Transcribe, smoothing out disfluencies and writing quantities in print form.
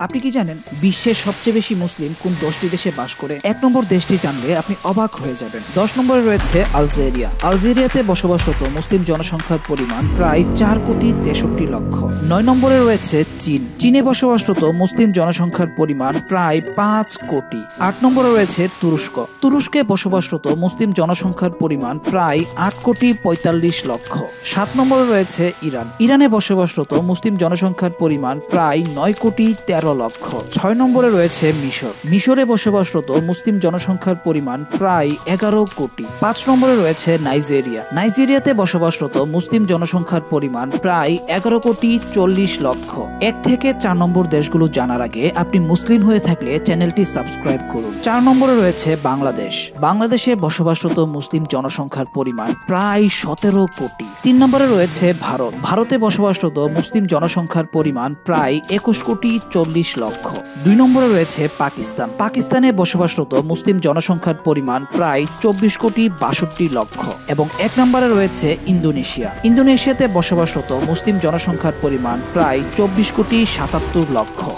আপনি কি জানেন বিশ্বের সবচেয়ে বেশি মুসলিম কোন 10টি দেশে বাস করে? 1 নম্বর দেশটি জানলে আপনি অবাক হয়ে যাবেন। 10 নম্বরে রয়েছে আলজেরিয়া। আলজেরিয়াতে বসবাসরত মুসলিম জনসংখ্যার পরিমাণ প্রায় 4,63,00,000। 9 নম্বরে রয়েছে চীন। চীনে বসবাসরত মুসলিম জনসংখ্যার পরিমাণ প্রায় 5 কোটি। 8 নম্বরে রয়েছে তুরস্ক। তুরস্কে বসবাসরত মুসলিম জনসংখ্যার পরিমাণ প্রায় 8,45,00,000। 7 নম্বরে রয়েছে ইরান। ইরানে বসবাসরত মুসলিম জনসংখ্যার পরিমাণ প্রায় 9,13,00,000। 6 নম্বরে রয়েছে মিশর। মিশরে বসবাসরত মুসলিম জনসংখ্যার পরিমাণ প্রায় 11 কোটি। 5 নম্বরে রয়েছে নাইজেরিয়া। নাইজেরিয়াতে বসবাসরত মুসলিম জনসংখ্যার পরিমাণ প্রায় 11,40,00,000। 1 থেকে 4 নম্বর দেশগুলো জানার আগে আপনি মুসলিম হয়ে থাকলে চ্যানেলটি সাবস্ক্রাইব করুন। 4 নম্বরে রয়েছে বাংলাদেশ। বাংলাদেশে বসবাসরত মুসলিম জনসংখ্যার পরিমাণ প্রায় 17 কোটি। 3 নম্বরে রয়েছে ভারত। ভারতে বসবাসরত মুসলিম জনসংখ্যার পরিমাণ প্রায় 21,40,00,000। 2 নম্বরে রয়েছে পাকিস্তান। পাকিস্তানে বসবাসরত মুসলিম জনসংখ্যার পরিমাণ প্রায় 24,62,00,000। এবং 1 নম্বরে রয়েছে ইন্দোনেশিয়া। ইন্দোনেশিয়াতে বসবাসরত মুসলিম জনসংখ্যার পরিমাণ প্রায় 24,77,00,000।